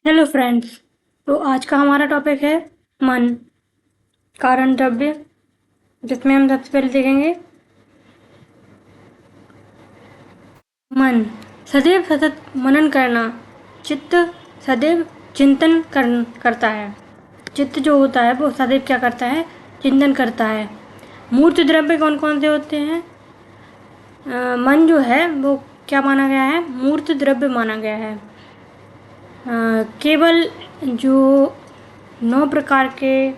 Hello friends. तो आज का हमारा टॉपिक है मन, कारण द्रव्य, जिसमें हम सबसे पहले देखेंगे मन। सदैव सतत मनन करना। चित्त सदैव चिंतन करता है। चित्त जो होता है वो सदैव क्या करता है? चिंतन करता है। मूर्त द्रव्य कौन कौन से होते हैं? मन जो है वो क्या माना गया है? मूर्त द्रव्य माना गया है। केवल जो 9 प्रकार के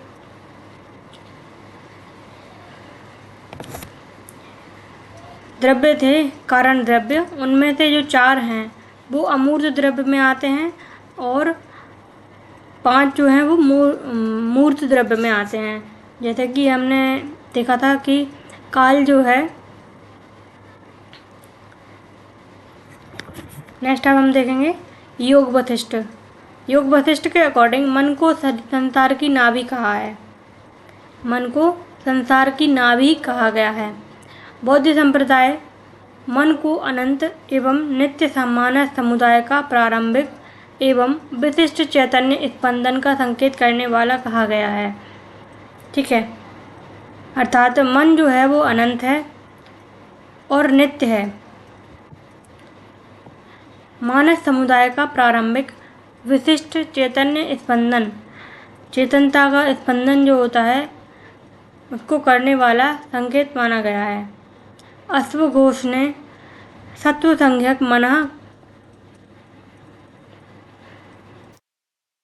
द्रव्य थे, कारण द्रव्य, उनमें से जो 4 हैं वो अमूर्त द्रव्य में आते हैं और 5 जो हैं वो मूर्त द्रव्य में आते हैं। जैसे कि हमने देखा था कि काल जो है। नेक्स्ट अब हम देखेंगे योग वशिष्ठ। योग वशिष्ठ के अकॉर्डिंग मन को संसार की नाभि कहा है। मन को संसार की नाभि कहा गया है। बौद्ध संप्रदाय मन को अनंत एवं नित्य मानस समुदाय का प्रारंभिक एवं विशिष्ट चैतन्य स्पंदन का संकेत करने वाला कहा गया है। ठीक है, अर्थात मन जो है वो अनंत है और नित्य है। मानस समुदाय का प्रारंभिक विशिष्ट चैतन्य स्पंदन, चेतनता का स्पंदन जो होता है उसको करने वाला संकेत माना गया है। अश्व घोष ने सत्व संज्ञक मनः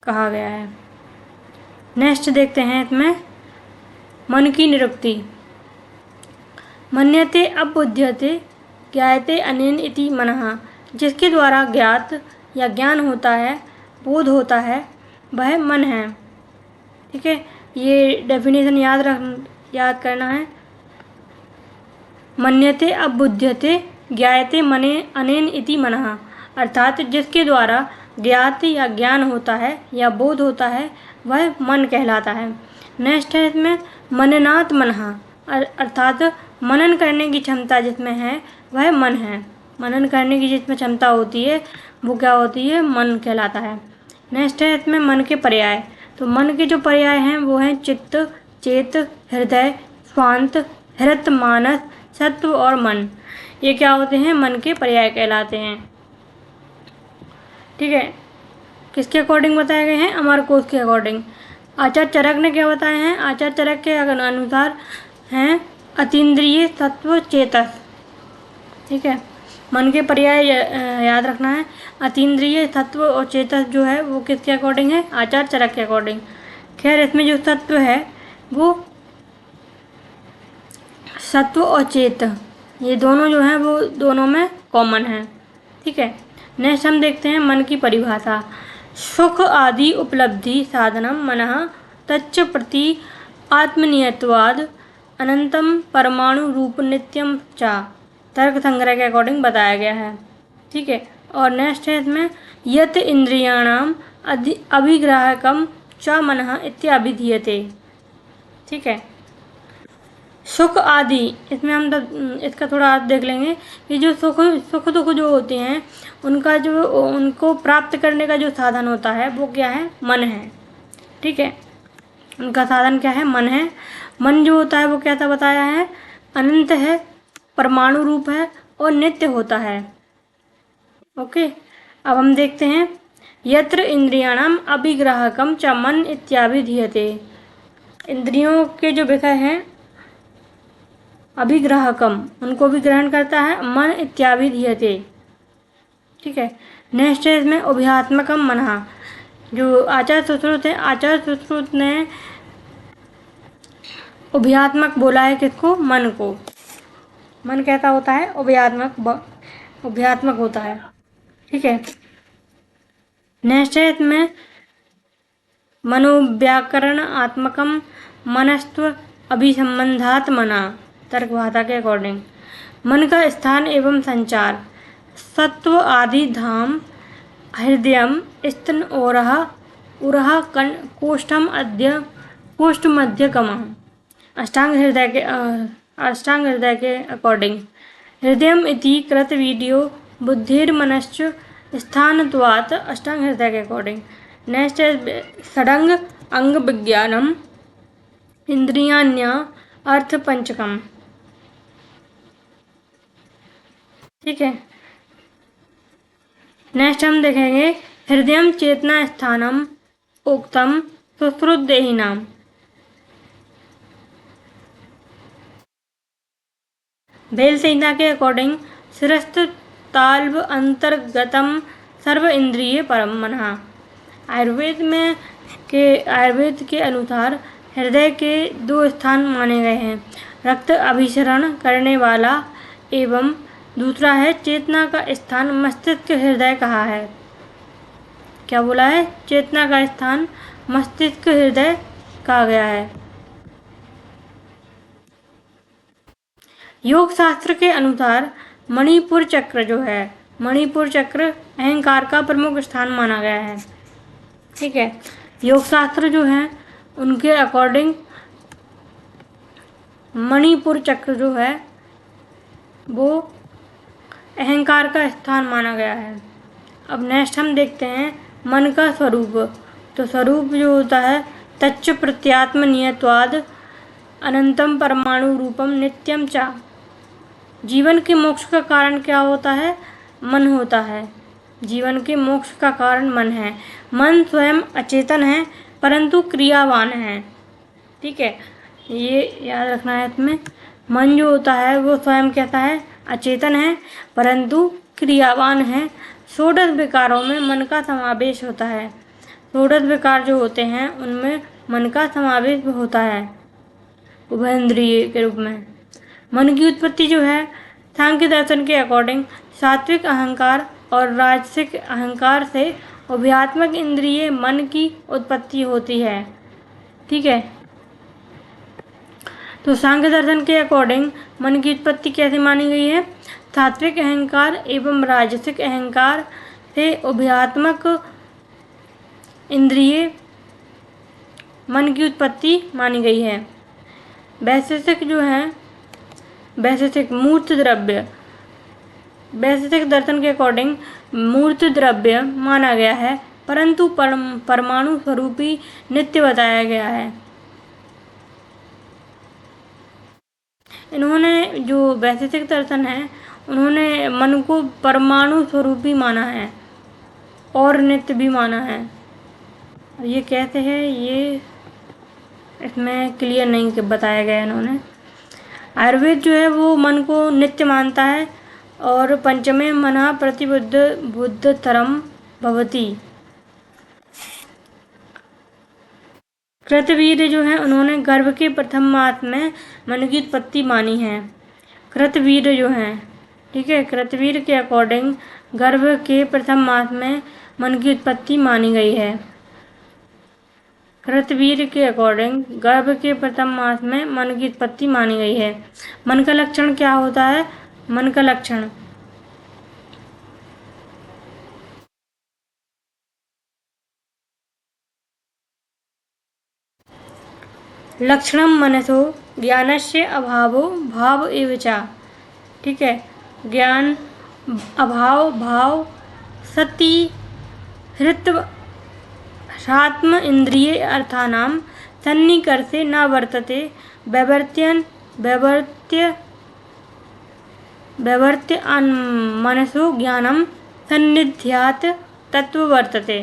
कहा गया है। नेक्स्ट देखते हैं इसमें मन की निरुक्ति। मन्यते अबुध्यते ज्ञायते अनेन इति मनः। जिसके द्वारा ज्ञात या ज्ञान होता है, बोध होता है, वह मन है। ठीक है, ये डेफिनेशन याद करना है। मन्यते अबुध्यते ज्ञायते मने अनेन इति मनः, अर्थात जिसके द्वारा ज्ञात या ज्ञान होता है या बोध होता है वह मन कहलाता है। नेक्स्ट है इसमें मननात् मनः, अर्थात मनन करने की क्षमता जिसमें है वह मन है। मनन करने की जिसमें क्षमता होती है वो क्या होती है? मन कहलाता है। नेक्स्ट है इसमें मन के पर्याय। तो मन के जो पर्याय हैं वो हैं चित्त, चेत, हृदय, स्वांत, हृत, मानस, सत्व और मन। ये क्या होते हैं? मन के पर्याय कहलाते हैं। ठीक है, किसके अकॉर्डिंग बताए गए हैं? अमरकोश के अकॉर्डिंग। आचार्य चरक ने क्या बताए हैं? आचार्य चरक के अनुसार हैं अतीन्द्रिय सत्व चेतस। ठीक है, मन के पर्याय याद रखना है। अतीन्द्रिय सत्व और चेतस जो है वो किसके अकॉर्डिंग है? आचार्य चरक के अकॉर्डिंग। खैर, इसमें जो सत्व है वो सत्व और चेत, ये दोनों जो हैं वो दोनों में कॉमन है। ठीक है, नेक्स्ट हम देखते हैं मन की परिभाषा। सुख आदि उपलब्धि साधनम मनः तच्च प्रति आत्मनियतवाद अनंतम परमाणु रूप नित्यम चा, तर्क संग्रह के अकॉर्डिंग बताया गया है। ठीक है, और नेक्स्ट है इसमें यत इंद्रियाणाम अभिग्राहकम च मनः इत्याभिधीयते। ठीक है, सुख आदि, इसमें हम इसका थोड़ा अर्थ देख लेंगे कि जो सुख दुख जो होते हैं उनको प्राप्त करने का जो साधन होता है वो क्या है? मन है। ठीक है, उनका साधन क्या है? मन है। मन जो होता है वो कैसा बताया है? अनंत है, परमाणु रूप है और नित्य होता है। ओके, अब हम देखते हैं यत्र इंद्रियाणाम अभिग्राहकम च मन इत्याभिधीयते। इंद्रियों के जो विषय हैं अभिग्राहकम, उनको भी ग्रहण करता है, मन इत्याभिधीयते। ठीक है, नेक्स्ट है इसमें उभयात्मकम मनः। जो आचार्य सुश्रुत है, आचार्य सुश्रुत ने उभयात्मक बोला है किसको? मन को। मन कैसा होता है? उभयात्मक होता है। ठीक है, नेक्स्ट है इसमें मनोव्याकरण आत्मकम मनस्त्व अभिसंबंधात मना, तर्क भाषा के अकॉर्डिंग। मन का स्थान एवं संचार। सत्व आदि धाम हृदयम स्तन ओरह उरह कोष्ठम कोष्ठ मध्य गम, अष्टांग हृदय के अकॉर्डिंग। हृदयम इति कृत वीडियो बुद्धिर्मनश्च स्थानत्वात्, अष्टांग हृदय के अकॉर्डिंग। नेक्स्ट है षडंग अंग विज्ञानम इंद्रियाण्य अर्थ पंचकम। ठीक है, नेक्स्ट हम देखेंगे हृदयम चेतना स्थानम उक्तम सुश्रुतदेही नाम। भेल संहिता के अकॉर्डिंग शिरस्थ ताल्व अंतर्गतम सर्व इंद्रिय परम मनः। आयुर्वेद के अनुसार हृदय के 2 स्थान माने गए हैं, रक्त अभिसरण करने वाला एवं दूसरा है चेतना का स्थान मस्तिष्क हृदय कहा है। क्या बोला है? चेतना का स्थान मस्तिष्क हृदय कहा गया है। योग शास्त्र के अनुसार मणिपुर चक्र जो है, मणिपुर चक्र अहंकार का प्रमुख स्थान माना गया है। ठीक है, योग शास्त्र जो है उनके अकॉर्डिंग मणिपुर चक्र जो है वो अहंकार का स्थान माना गया है। अब नेक्स्ट हम देखते हैं मन का स्वरूप। तो स्वरूप जो होता है तच्च प्रत्यात्म नियत्वाद अनंतम परमाणु रूपम नित्यम चा। जीवन के मोक्ष का कारण क्या होता है? मन होता है। जीवन के मोक्ष का कारण मन है। मन स्वयं अचेतन है परंतु क्रियावान है। ठीक है, ये याद रखना है इसमें। मन जो होता है वो स्वयं कैसा है? अचेतन है परंतु क्रियावान है। षोडश विकारों में मन का समावेश होता है। षोडश विकार जो होते हैं उनमें मन का समावेश होता है उभयेंद्रिय के रूप में। मन की उत्पत्ति जो है सांख्य दर्शन के अकॉर्डिंग सात्विक अहंकार और राजसिक अहंकार से उभयात्मक इंद्रिय मन की उत्पत्ति होती है। ठीक है, तो सांख्य दर्शन के अकॉर्डिंग मन की उत्पत्ति कैसे मानी गई है? सात्विक अहंकार एवं राजसिक अहंकार से उभयात्मक इंद्रिय मन की उत्पत्ति मानी गई है। वैशेषिक जो है, वैशेषिक मूर्त द्रव्य, वैशेषिक दर्शन के अकॉर्डिंग मूर्त द्रव्य माना गया है परंतु परमाणु स्वरूपी नित्य बताया गया है। इन्होंने जो वैशेषिक दर्शन है उन्होंने मन को परमाणु स्वरूपी माना है और नित्य भी माना है। ये कैसे है ये इसमें क्लियर नहीं बताया गया इन्होंने। आयुर्वेद जो है वो मन को नित्य मानता है और पंचमे मनः प्रतिबुद्ध बुद्धतरम भवति। कृतवीर जो है उन्होंने गर्भ के प्रथम मास में मन की उत्पत्ति मानी है। कृतवीर जो है, ठीक है, कृतवीर के अकॉर्डिंग गर्भ के प्रथम मास में मन की उत्पत्ति मानी गई है। कृतवीर के अकॉर्डिंग गर्भ के प्रथम मास में मन की उत्पत्ति मानी गई है। मन का लक्षण क्या होता है? मन का लक्षण लक्षणम मनसो ज्ञानस्य अभावो भाव एव च। ठीक है, ज्ञान अभाव भाव सति हृत ह्रात्म इंद्रिय अर्थानां सन्निकर्षे न वर्तते वैवर्त्य मनसो ज्ञानम सन्निध्यात तत्व वर्तते।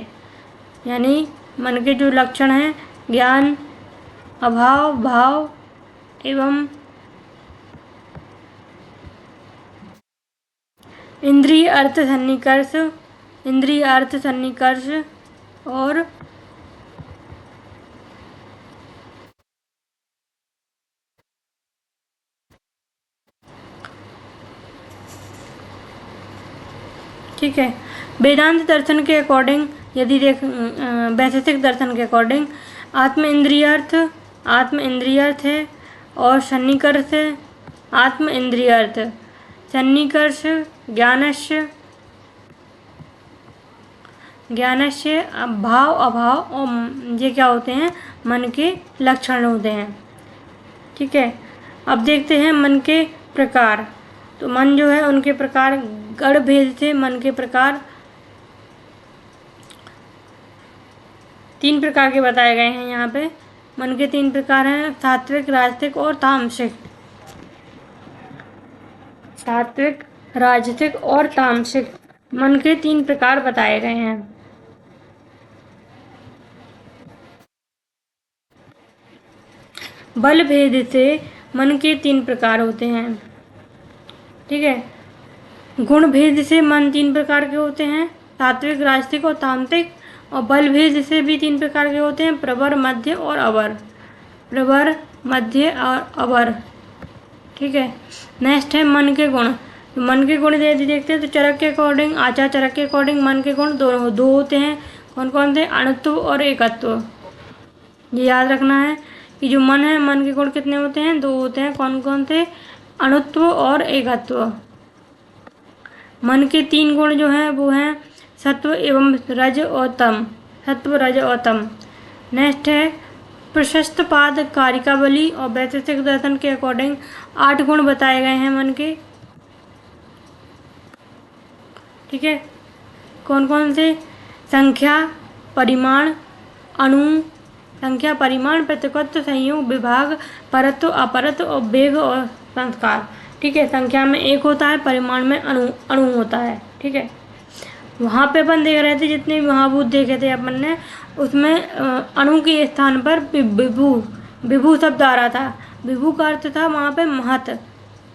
यानी मन के जो लक्षण हैं ज्ञान अभाव भाव एवं इंद्रिय अर्थ सन्निकर्ष और ठीक है, वेदांत दर्शन के अकॉर्डिंग यदि वैशेषिक दर्शन के अकॉर्डिंग आत्म इंद्रियर्थ है और सन्निकर्ष है आत्म इंद्रियर्थ। सन्निकर्ष ज्ञानस्य भाव अभाव और ये क्या होते हैं? मन के लक्षण होते हैं। ठीक है, अब देखते हैं मन के प्रकार। तो मन जो है उनके प्रकार गण भेद से मन के प्रकार 3 प्रकार के बताए गए हैं यहाँ पे। मन के 3 प्रकार हैं, सात्विक, राजसिक और तामसिक। सात्विक, राजसिक और तामसिक मन के 3 प्रकार बताए गए हैं। बल भेद से मन के 3 प्रकार होते हैं। ठीक है, गुण भेद से मन 3 प्रकार के होते हैं, सात्विक, राजसिक और तामसिक। और बल भेद से भी 3 प्रकार के होते हैं, प्रवर, मध्य और अवर। प्रवर, मध्य और अवर। ठीक है, नेक्स्ट है मन के गुण। मन के गुण यदि देखते हैं तो चरक के अकॉर्डिंग, आचार चरक के अकॉर्डिंग मन के गुण दो होते हैं। कौन कौन से? अणुत्व और एकत्व। ये याद रखना है कि जो मन है, मन के गुण कितने होते हैं? 2 होते हैं। कौन कौन से? अणुत्व और एकत्व। मन के 3 गुण जो हैं वो हैं सत्व एवं रज और तम। सत्व, रज और तम। नेक्स्ट है प्रशस्त पाद कारिकावली और वैशेषिक दर्शन के अकॉर्डिंग 8 गुण बताए गए हैं मन के। ठीक है, कौन कौन से? संख्या, परिमाण, अणु, संख्या, परिमाण, प्रतिपत्ति, संयोग, विभाग, परत्व, अपरत्व और वेग और संस्कार। ठीक है, संख्या में 1 होता है, परिमाण में अणु होता है। ठीक है, वहाँ पे अपन देख रहे थे जितने महाभूत देखे थे अपन ने, उसमें अणु के स्थान पर विभू शब्द आ रहा था। विभू का अर्थ था वहाँ पे महत।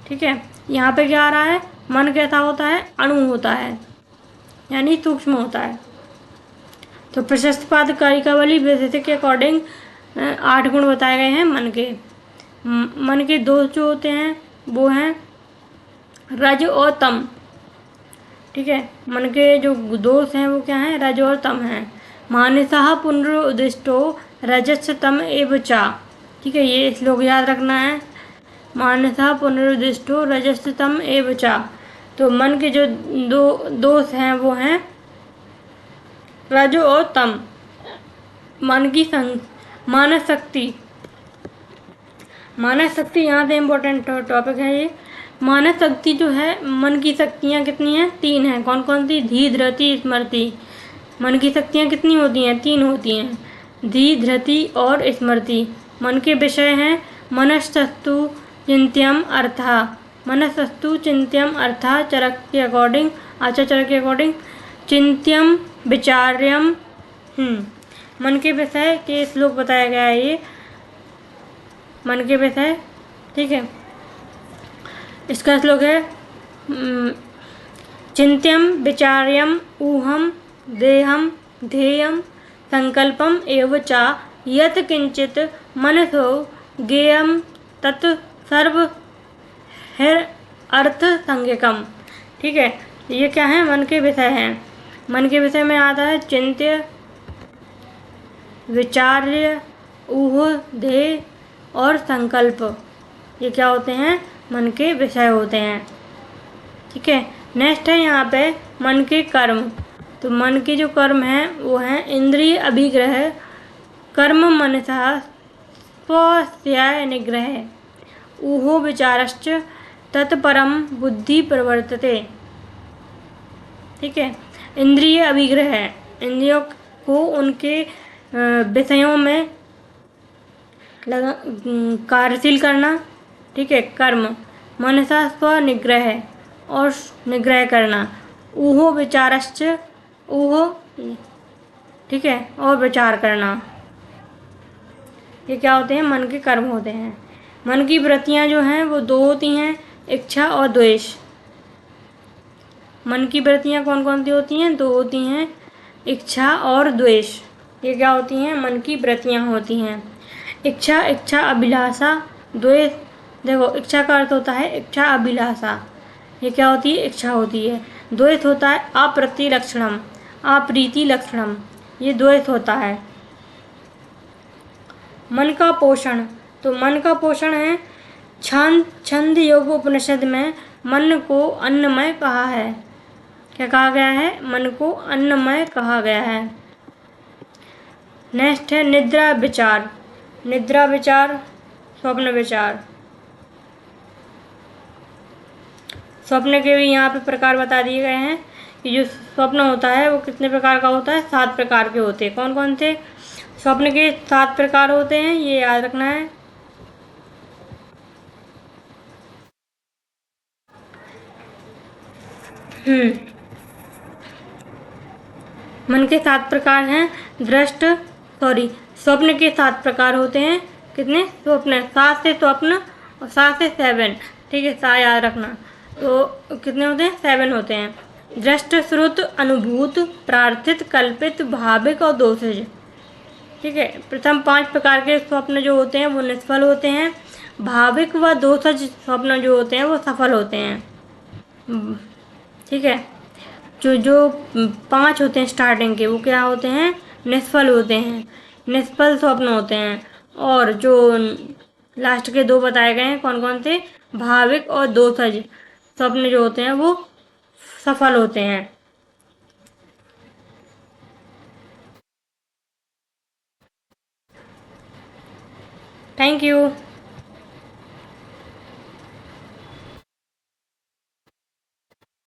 ठीक है, यहाँ पे क्या आ रहा है? मन कैसा होता है? अणु होता है, यानी सूक्ष्म होता है। तो प्रशस्त पाद कारिकावली वैशेषिक के अकॉर्डिंग 8 गुण बताए गए हैं मन के। मन के दोष जो होते हैं वो हैं रज और तम। ठीक है, मन के जो दोष हैं वो क्या हैं? रज और तम हैं। मानसः पुनरुद्दिष्टो रजस्य तम एव चा। ठीक है, ये श्लोक याद रखना है। मानसः पुनरुद्दिष्टो रजस्य तम एव चा। तो मन के जो 2 दोष हैं वो हैं रज और तम। मन की मानस शक्ति। मानस शक्ति यहाँ से इम्पोर्टेंट टॉपिक है ये। मानस शक्ति जो है, मन की शक्तियाँ कितनी हैं? 3 हैं। कौन कौन सी? धी, धृति, स्मृति। मन की शक्तियाँ कितनी होती हैं? 3 होती हैं, धी, धृति और स्मृति। मन के विषय हैं मनस्तस्तु चिंत्यम अर्थः। मनस्तस्तु चिंत्यम अर्थः चरक के अकॉर्डिंग, आचार चरक के अकॉर्डिंग चिंत्यम विचार्यम। मन के विषय के श्लोक बताया गया है ये, मन के विषय। ठीक है, इसका श्लोक है चिंत्यम विचार्यम ऊहम देहम ध्येयम संकल्पम एव चा यत् किंचित मनसो ज्ञेयम तत् सर्व अर्थ संज्ञकम। ठीक है, ये क्या है? मन के विषय हैं। मन के विषय में आता है चिंत्य, विचार्य, ऊह, ध्येय और संकल्प। ये क्या होते हैं? मन के विषय होते हैं। ठीक है, नेक्स्ट है यहाँ पे मन के कर्म। तो मन के जो कर्म हैं वो हैं इंद्रिय अभिग्रह, कर्म मनसा स्वस्याय निग्रह, ऊहो विचारश्च तत्परम बुद्धि प्रवर्तते। ठीक है, इंद्रिय अभिग्रह है, इंद्रियों को उनके विषयों में कार्यशील करना। ठीक है, कर्म मनसा स्व निग्रह और निग्रह करना, ऊहो विचारश्च, ऊहो। ठीक है, और विचार करना। ये क्या होते हैं? मन के कर्म होते हैं। मन की वृत्तियाँ जो हैं वो 2 होती हैं, इच्छा और द्वेष। मन की वृत्तियाँ कौन कौन सी होती हैं? 2 होती हैं, इच्छा और द्वेष। ये क्या होती हैं? मन की वृत्तियाँ होती हैं। इच्छा, इच्छा अभिलाषा, द्वेष। देखो, इच्छा का अर्थ होता है इच्छा अभिलाषा, ये क्या होती है? इच्छा होती है। द्वेष होता है अप्रति लक्षणम, अप्रीति लक्षणम, ये द्वेष होता है। मन का पोषण। तो मन का पोषण है छंद योग उपनिषद में मन को अन्नमय कहा है। क्या कहा गया है? मन को अन्नमय कहा गया है। नेक्स्ट है निद्रा विचार। निद्रा विचार, स्वप्न विचार। स्वप्न के भी यहाँ पे प्रकार बता दिए गए हैं कि जो स्वप्न होता है वो कितने प्रकार का होता है? 7 प्रकार के होते हैं। कौन कौन से? स्वप्न के 7 प्रकार होते हैं, ये याद रखना है। मन के 7 प्रकार हैं। स्वप्न के 7 प्रकार होते हैं। कितने? स्वप्न 7 से स्वप्न और 7 से 7, ठीक है, सा याद रखना। तो कितने होते हैं? 7 होते हैं। दृष्ट, श्रुत, अनुभूत, प्रार्थित, कल्पित, भाविक और दोषज, ठीक है। प्रथम 5 प्रकार के स्वप्न जो होते हैं वो निष्फल होते हैं। भाविक व दोषज स्वप्न जो होते हैं वो सफल होते हैं, ठीक है। जो जो 5 होते हैं स्टार्टिंग के, वो क्या होते हैं? निष्फल होते हैं, निष्फल स्वप्न होते हैं। और जो लास्ट के 2 बताए गए हैं, कौन कौन से? भाविक और दोषज स्वप्न जो होते हैं वो सफल होते हैं। Thank you.